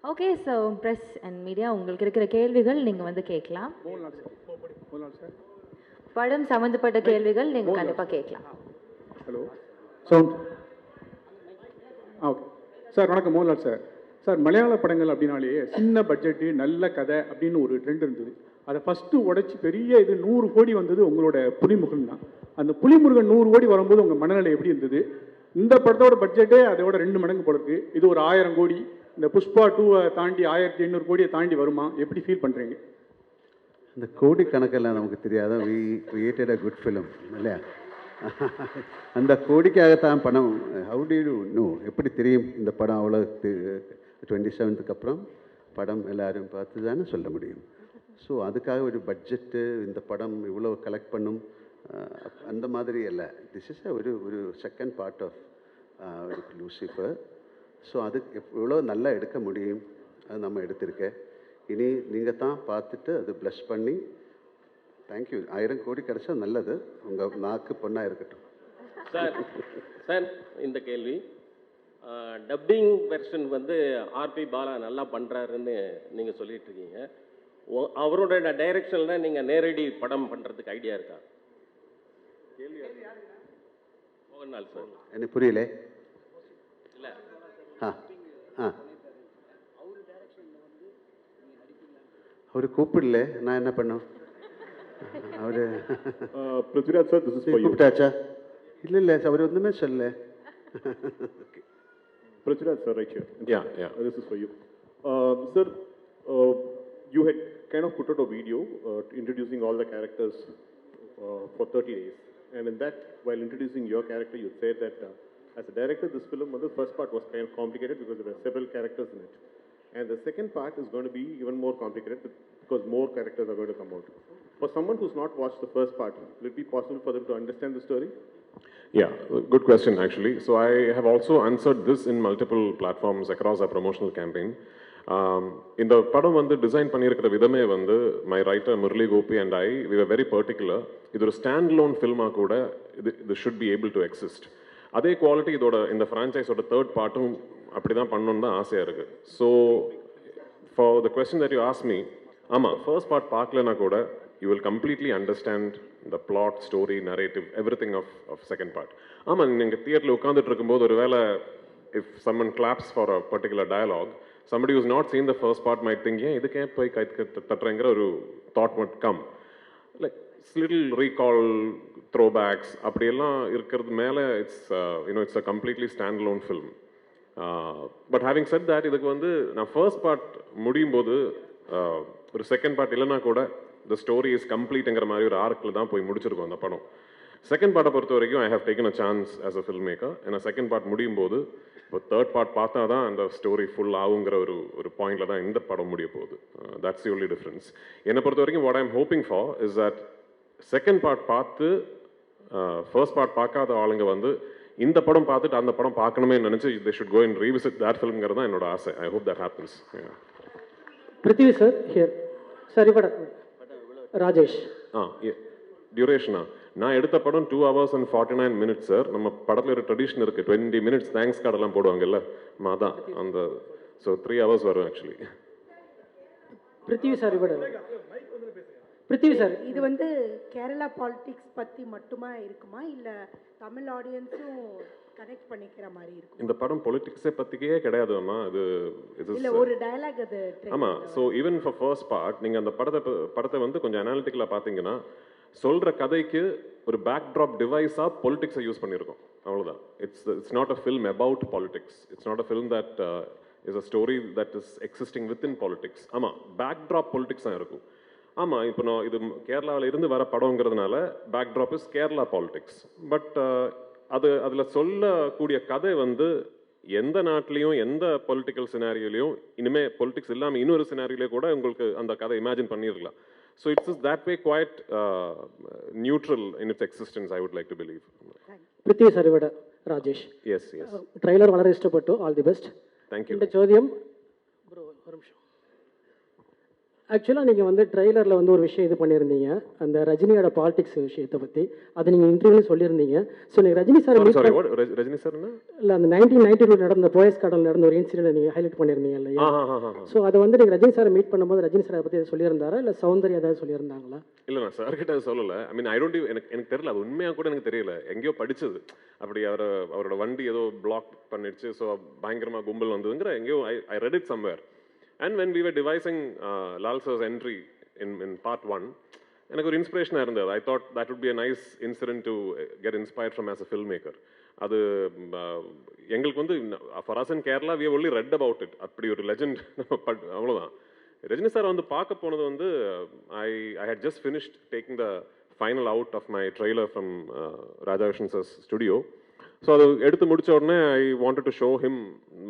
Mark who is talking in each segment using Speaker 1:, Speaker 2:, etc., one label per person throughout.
Speaker 1: Okay, so press and media உங்களுக்கு இருக்கிற கேள்விகள் நீங்கள் வந்து கேட்கலாம். படம் சம்மந்தப்பட்ட கேள்விகள் நீங்கள் கண்டிப்பாக கேட்கலாம்.
Speaker 2: Hello sound. ஓகே சார், வணக்கம். மோகன்லால் சார். சார், மலையாள படங்கள் அப்படின்னாலே சின்ன பட்ஜெட்டு நல்ல கதை அப்படின்னு ஒரு ட்ரெண்ட் இருந்தது. அதை ஃபஸ்ட்டு உடைச்சி பெரிய இது 100 கோடி வந்தது உங்களோட புலிமுருகன் தான். அந்த புலிமுருகன் 100 கோடி வரும்போது உங்கள் மனநிலை எப்படி இருந்தது? இந்த படத்தோட பட்ஜெட்டே அதோட 2 மடங்கு போல இருக்கு. இது ஒரு 1000 கோடி. இந்த புஷ்பா 2 தாண்டி 1800 கோடியை தாண்டி வருமா? எப்படி ஃபீல் பண்ணுறீங்க?
Speaker 3: இந்த கோடி கணக்கெல்லாம் நமக்கு தெரியாத. We created a good film இல்லையா? அந்த கோடிக்காகத்தான் படம். How do you know? எப்படி தெரியும் இந்த படம் அவ்வளோ 27க்கு அப்புறம் படம் எல்லாரும் பார்த்து தானே சொல்ல முடியும். ஸோ அதுக்காக ஒரு பட்ஜெட்டு இந்த படம் இவ்வளோ கலெக்ட் பண்ணும் அந்த மாதிரி அல்ல. திஸ் இஸ் ஒரு second part of Lucifer. So அது எவ்வளோ நல்லா எடுக்க முடியும் அது நம்ம எடுத்திருக்கேன். இனி நீங்கள் தான் பார்த்துட்டு அது ப்ளஷ் பண்ணி தேங்க்யூ. 1000 கோடி கிடைச்சா நல்லது. உங்கள் நாக்கு பொண்ணாக இருக்கட்டும்.
Speaker 4: சார் இந்த கேள்வி, டப்பிங் வெர்ஷன் வந்து ஆர்பி பாலா நல்லா பண்ணுறாருன்னு நீங்கள் சொல்லிட்டு இருக்கீங்க. அவரோட டைரக்ஷனில் நீங்கள் நேரடி படம் பண்ணுறதுக்கு ஐடியா இருக்கா? மோகன்லால் சார்.
Speaker 3: எனக்கு புரியல.
Speaker 4: இல்லை
Speaker 3: அவர் கூப்பிடல, நான் என்ன பண்ணோம்? அவர்
Speaker 2: Prithviraj sir, this is for you.
Speaker 3: கூப்பிட்டாச்சா? இல்லை அவர் ஒன்றுமே சொல்லல.
Speaker 2: Prithviraj sir, right here. Yeah. This is for you. Sir, you had kind of put out a video introducing all the characters for 30 days. And in that, while introducing your character, you said that as a director, this film, the first part was kind of complicated because there were several characters in it. And the second part is going to be even more complicated because more characters are going to come out. For someone who's not watched the first part, will it be possible for them to understand the story?
Speaker 5: Yeah, good question actually. So I have also answered this in multiple platforms across our promotional campaign. இந்த படம் வந்து design பண்ணியிருக்கிற விதமே வந்து my writer Murali Gopy and I we are very particular. இது ஒரு stand alone ஃபில்மாக கூட இது should be able to exist. அதே குவாலிட்டி இதோட இந்த ஃப்ரான்ச்சைஸோட தேர்ட் பார்ட்டும் அப்படி தான் பண்ணணுன்னு தான் ஆசையாக இருக்குது. So for the question that you ask me, ஆமாம், ஃபர்ஸ்ட் பார்ட் பார்க்கலனா கூட you will completely understand the plot, story, narrative, everything of second part. ஆமாம், நீங்கள் தியேட்டரில் உட்காந்துட்டு இருக்கும்போது ஒரு வேளை if someone claps for a particular dialogue, somebody who's not seen the first part might think, ஏன் இதுக்கே போய் கை தட்டுறங்கிற ஒரு thought might come. Like little recall, throwbacks அப்படியெல்லாம் இருக்கிறது மேலே it's a completely standalone film. But having said that, இதுக்கு வந்து நான் ஃபர்ஸ்ட் பார்ட் முடியும் போது ஒரு செகண்ட் பார்ட் இல்லைனா கூட the story is complete-ங்கிற மாதிரி ஒரு ஆர்க்கில் தான் போய் முடிச்சிருக்கோம் அந்த படம். செகண்ட் பார்ட்டை பொறுத்த வரைக்கும் I have taken a chance as a film maker. ஏன்னா செகண்ட் பார்ட் முடியும் போது இப்போ தேர்ட் பார்ட் பார்த்தா தான் அந்த ஸ்டோரி ஃபுல் ஆகுங்கிற ஒரு பாயிண்டில் தான் இந்த படம் முடிய போகுது. That's the only difference. என்னை பொறுத்த வரைக்கும் what I am hoping for is that second part பார்த்து ஃபர்ஸ்ட் பார்ட் பார்க்காத ஆளுங்க வந்து இந்த படம் பார்த்துட்டு அந்த படம் பார்க்கணுமே நினச்சி they should go and revisit that ஃபில்ம்ங்கிறது தான் என்னோட ஆசை. I hope that happens.
Speaker 6: Prithvi sir here. சரி படம் ராஜேஷ்.
Speaker 5: டியூரேஷனா நான் எடுத்த படம் 2 hours and 49 minutes சார். நம்ம படத்தில் ஒரு ட்ரெடிஷன் இருக்குது, 20 minutes தேங்க்ஸ் கார்டெல்லாம் போடுவாங்கல்ல, அதான் அந்த. ஸோ 3 hours வரும் ஆக்சுவலி.
Speaker 6: பிருத்திவி சார் பிருத்திவி சார்,
Speaker 7: இது வந்து கேரளா பாலிடிக்ஸ் பற்றி மட்டுமா இருக்குமா இல்லை தமிழ் ஆடியன்ஸும் கனெக்ட் பண்ணிக்கிற மாதிரி இருக்கும்?
Speaker 5: இந்த படம் பொலிட்டிக்ஸை பற்றிக்கே கிடையாதுமா. இது
Speaker 7: இல்லை ஒரு டயலாக் அது.
Speaker 5: ஆமாம். So even for first part நீங்கள் அந்த படத்தை வந்து கொஞ்சம் அனாலிட்டிக்கலாக பார்த்தீங்கன்னா சொல்கிற கதைக்கு ஒரு பேக்ட்ராப் டிவைஸாக பொலிட்டிக்ஸை யூஸ் பண்ணியிருக்கோம், அவ்வளோதான். It's not a film about politics. It's not a film that is a story that is existing within politics. ஆமாம், பேக்ட்ராப் பொலிட்டிக்ஸ் தான் இருக்கும். ஆமாம், இப்போ நான் இது கேரளாவில் இருந்து வர படங்கிறதுனால backdrop is Kerala politics. But அதில் சொல்லக்கூடிய கதை வந்து எந்த நாட்டிலையும் எந்த பொலிட்டிக்கல் சினாரியோலையும் இனிமேல் பொலிட்டிக்ஸ் இல்லாமல் இன்னொரு சினாரியிலே கூட உங்களுக்கு அந்த கதை இமேஜின் பண்ணிடலாம். So it's is that way quite neutral in its existence, I would like to believe.
Speaker 6: Prithvi sir விட ராஜேஷ்.
Speaker 5: எஸ்
Speaker 6: ట్రైలర్ വളരെ ఇష్టപ്പെട്ടു. All the best.
Speaker 5: Thank you.
Speaker 6: இந்த ചോദ്യം ബ്രോ ഒരു നിമിഷം. ஆக்சுவலாக நீங்கள் வந்து ட்ரெய்லரில் வந்து ஒரு விஷயம் இது பண்ணியிருந்தீங்க அந்த ரஜினியோட பாலிடிக்ஸ் விஷயத்தை பற்றி அதை நீங்கள் இன்டர்வியூ சொல்லியிருந்தீங்க ஸோ நீங்கள் Rajini sir meet
Speaker 5: sorry what Rajini சார்னா
Speaker 6: இல்லை அந்த 1992 நடந்த போயஸ் கார்டன் நடந்த ஒரு இன்சிடென்ட் நீங்கள் ஹைலைட் பண்ணியிருந்தீங்க இல்லையா ஸோ அதை வந்து நீங்கள் ரஜினி சாரை மீட் பண்ணும்போது ரஜினி சார் அதை பற்றி சொல்லியிருந்தாரா இல்லை சௌந்தர்யா ஏதாவது சொல்லியிருந்தாங்களா?
Speaker 5: இல்லை நான் சார் கிட்ட சொல்லலை. ஐ மீன் ஐ டோன்ட் எனக்கு தெரியல, அது உண்மையாக கூட எனக்கு தெரியல, எங்கேயோ படிச்சது அப்படி அவரோட வண்டி ஏதோ பிளாக் பண்ணிடுச்சு, ஸோ பயங்கரமாக கும்பல் வந்ததுங்கிற எங்கேயோ I read it somewhere. And when we were devising Lal sir's entry in part 1, எனக்கு ஒரு இன்ஸ்பிரேஷனாக இருந்தது. I thought that would be a nice incident to get inspired from as a filmmaker. அது எங்களுக்கு வந்து for us in Kerala we have only read about it. அப்படி ஒரு legend அவ்வளோதான். ரஜினி சார் வந்து பார்க்க போனது வந்து I had just finished taking the final out of my trailer from Radhakrishnan sir's studio. So அது எடுத்து முடிச்ச உடனே I wanted to show him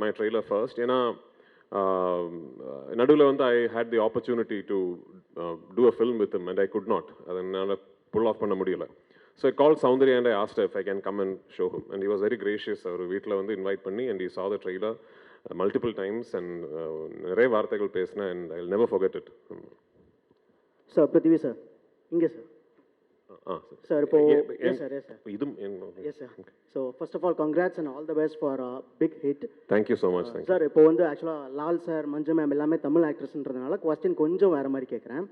Speaker 5: my trailer first. ஏன்னா நடுவில் வந்து I had the opportunity to do a film with him and I could not. அதை என்னால் pull off பண்ண முடியல. So I called Soundarya and I asked her if I can come and show him. And he was very gracious. அவர் வீட்டில் வந்து invite பண்ணி and he saw the trailer multiple times and நிறைய வார்த்தைகள் பேசினேன் and I'll never forget it.
Speaker 8: Sir Prithvi sir இங்கே sir sir இப்போ yes sir
Speaker 5: இதும்
Speaker 8: yes sir so first of all congrats and all the best for big hit.
Speaker 5: Thank you so much.
Speaker 8: Sir இப்போ வந்து ஆக்சுவலாக Lal sir மஞ்சு ma'am எல்லாமே Tamil ஆக்ட்ரஸ்ன்றதுனால question கொஞ்சம் வேறு மாதிரி கேட்குறேன்.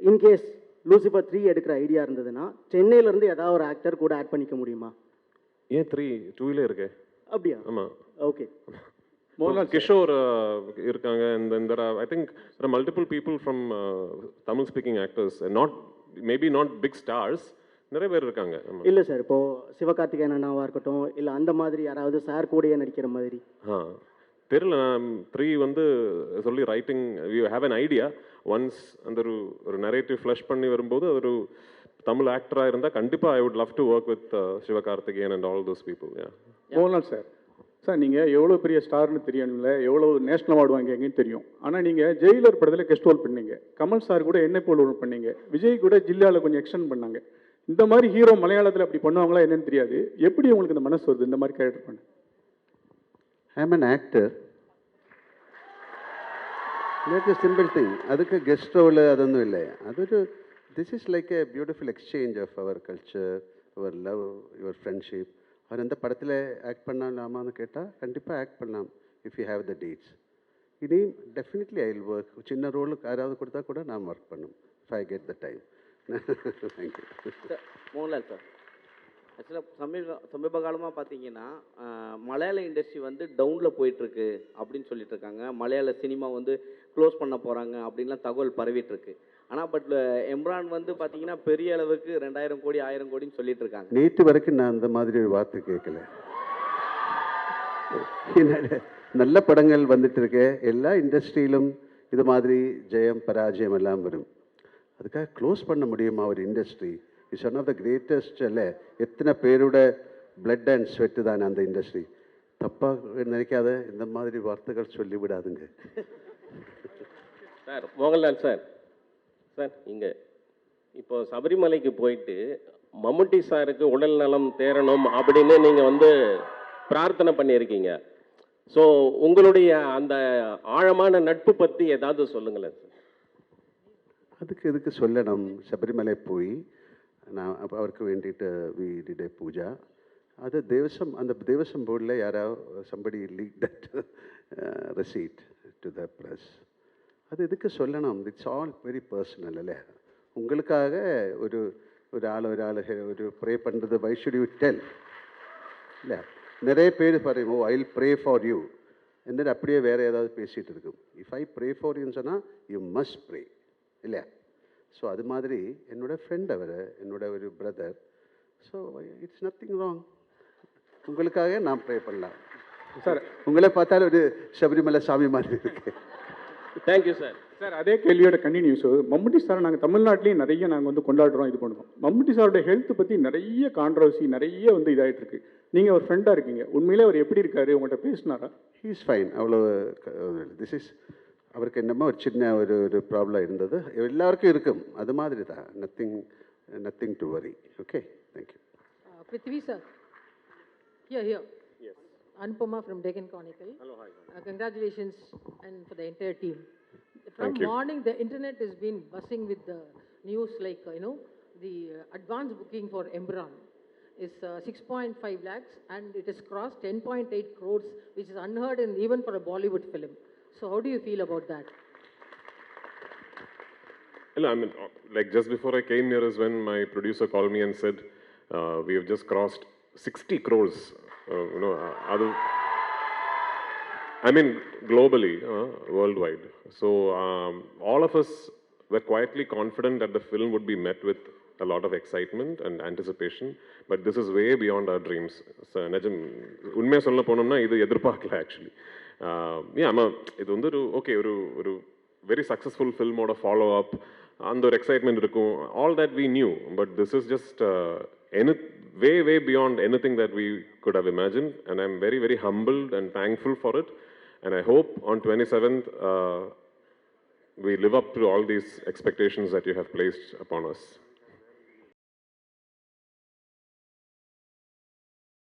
Speaker 8: இன்கேஸ் லூசிஃபர் 3 எடுக்கிற ஐடியா இருந்ததுன்னா சென்னையிலேருந்து ஏதாவது ஒரு ஆக்டர் கூட ஆட் பண்ணிக்க முடியுமா?
Speaker 5: ஏன் 2 இருக்கே?
Speaker 8: அப்படியா?
Speaker 5: ஆமாம்.
Speaker 8: ஓகே.
Speaker 5: கிஷோர் இருக்காங்க and then there are I think there are multiple people from Tamil speaking actors, maybe not big stars, நிறைய பேர் இருக்காங்க.
Speaker 8: இல்லை சார் இப்போ சிவகார்த்திகேயன் அண்ணாவாக இருக்கட்டும் இல்லை அந்த மாதிரி யாராவது சார் கூடயே நடிக்கிற மாதிரி
Speaker 5: தெரியல. நான் 3 வந்து சொல்லி writing we have an idea. Once அந்த ஒரு நரேட்டிவ் ஃப்ளஷ் பண்ணி வரும்போது அது ஒரு தமிழ் ஆக்டராக இருந்தால் கண்டிப்பாக I would love to work with Sivakarthikeyan and all those people.
Speaker 9: Mohanlal sir sir நீங்கள் எவ்வளோ பெரிய ஸ்டார்னு தெரியணும்ல, எவ்வளோ நேஷனல் அவார்டு வாங்கிங்கன்னு தெரியும். ஆனால் நீங்கள் ஜெயிலர் படத்தில் கெஸ்ட் ரோல் பண்ணீங்க, கமல் சார் கூட என்ன போல் ரோல் பண்ணீங்க, விஜய் கூட ஜில்லாவில் கொஞ்சம் எக்ஸ்டெண்ட் பண்ணாங்க. இந்த மாதிரி ஹீரோ மலையாளத்தில் அப்படி பண்ணுவாங்களா என்னன்னு தெரியாது. எப்படி உங்களுக்கு இந்த மனசு வருது இந்த மாதிரி கேரக்டர் பண்ண?
Speaker 3: I am an actor. That is simple thing. அதுக்கு கெஸ்ட் ரோல் அതൊന്നും இல்லை. അതൊരു this is like a beautiful exchange of our culture, our love, your friendship. அவர் எந்த படத்தில் ஆக்ட் பண்ணலாமான்னு கேட்டால் கண்டிப்பாக ஆக்ட் பண்ணலாம் if you have the dates. இனி டெஃபினெட்லி ஐ வில் ஒர்க். சின்ன ரோலுக்கு யாராவது கொடுத்தா கூட நான் ஒர்க் பண்ணும் if I get the time. Thank you.
Speaker 10: Mohanlal sir ஆக்சுவலாக சமீப காலமாக பார்த்தீங்கன்னா மலையாள இண்டஸ்ட்ரி வந்து டவுனில் போயிட்டுருக்கு அப்படின்னு சொல்லிட்டு இருக்காங்க. மலையாள சினிமா வந்து க்ளோஸ் பண்ண போகிறாங்க அப்படின்லாம் தகவல் பரவிட்டுருக்கு. ஆனால் பட் எம்ரான் வந்து பார்த்தீங்கன்னா பெரிய அளவுக்கு 2000 கோடி 1000 கோடின்னு சொல்லிட்டு இருக்காங்க.
Speaker 3: நேற்று வரைக்கும் நான் அந்த மாதிரி ஒரு வார்த்தை கேட்கல. நல்ல படங்கள் வந்துட்டு இருக்கு. எல்லா இண்டஸ்ட்ரியிலும் இது மாதிரி ஜெயம் பராஜயம் எல்லாம் வரும். அதுக்காக க்ளோஸ் பண்ண முடியுமா ஒரு industry? It's one of the greatest. அல்ல எத்தனை பேரோட பிளட் அண்ட் ஸ்வெட்டு தானே அந்த இண்டஸ்ட்ரி. தப்பாக நினைக்காத இந்த மாதிரி வார்த்தைகள் சொல்லிவிடாதுங்க.
Speaker 4: சார் மோகன்லால் சார் இங்கே இப்போ சபரிமலைக்கு போயிட்டு மம்முட்டி சாருக்கு உடல் நலம் தேரணும் அப்படின்னு நீங்கள் வந்து பிரார்த்தனை பண்ணியிருக்கீங்க. ஸோ உங்களுடைய அந்த ஆழமான நட்பு பற்றி ஏதாவது சொல்லுங்களேன் சார்.
Speaker 3: அதுக்கு சொல்லணும். சபரிமலை போய் நான் அவருக்கு வேண்டிட்டு வி டிட் ஏ பூஜா. அது அந்த தேவசம் போர்டில் யாராவது somebody leak that receipt to the press. அது எதுக்கு சொல்லணும்? It's all very personal. இல்லை உங்களுக்காக ஒரு ஆள் ஒரு ப்ரே பண்ணுறது வை ஷுட் யூ டெல்? இல்லை நிறைய பேர் பாருங்க I will pray for you എന്നിട്ട് அப்படியே வேறு ஏதாவது பேசிகிட்டு இருக்கும். இஃப் ஐ ப்ரே ஃபார் யூன்னு சொன்னால் யூ மஸ்ட் ப்ரே இல்லையா? ஸோ அது மாதிரி என்னோடய ஃப்ரெண்ட் என்னோட ஒரு brother. So it's nothing wrong. உங்களுக்காக நான் ப்ரே பண்ணலாம் சார். உங்களை பார்த்தாலும் ஒரு சபரிமலை சாமி மாதிரி இருக்கு.
Speaker 4: Thank you sir.
Speaker 9: சார் அதே கேள்வியோட கண்டினியூஸ். மம்முட்டி சார் நாங்கள் தமிழ்நாட்டிலையும் நிறைய நாங்கள் வந்து கொண்டாடுறோம், இது பண்ணுறோம். மம்முட்டி சாரோட ஹெல்த் பற்றி நிறைய கான்ட்ரவர்சி நிறைய வந்து இதாகிட்டு இருக்கு. நீங்கள் ஒரு ஃப்ரெண்டாக இருக்கீங்க, உண்மையிலே அவர் எப்படி இருக்காரு? உங்கள்கிட்ட பேசினாரா?
Speaker 3: He is fine. அவ்வளோ திஸ் இஸ் அவருக்கு என்னமோ ஒரு சின்ன ஒரு ப்ராப்ளம் இருந்தது. எல்லாருக்கும் இருக்கும், அது மாதிரி தான். Nothing to worry. Okay, thank you.
Speaker 1: Prithvi sir. Here.
Speaker 2: Yes.
Speaker 1: Anupama from Deccan Chronicle.
Speaker 2: Hello, hi.
Speaker 1: Congratulations and for the entire team.
Speaker 11: From
Speaker 5: you.
Speaker 11: morning, the internet has been buzzing with the news like, the advance booking for Embran is 6.5 lakhs and it has crossed 10.8 crores, which is unheard in even for a Bollywood film. So how do you feel about that?
Speaker 5: I mean, like just before I came here is when my producer called me and said, we have just crossed 60 crores, I mean, globally, worldwide. So all of us were quietly confident that the film would be met with a lot of excitement and anticipation, but this is way beyond our dreams. So, உண்மையாக சொல்ல போனோம்னா இது எதிர்பார்க்கல actually. ஆமாம், இது வந்து ஒரு very successful ஃபில்மோட ஃபாலோ அப், அந்த ஒரு எக்ஸைட்மெண்ட் இருக்கும், all that we knew, but this is just way beyond anything that we could have imagined, and I'm very, very humbled and thankful for it, and I hope on 27th we live up to all these expectations that you have placed upon us.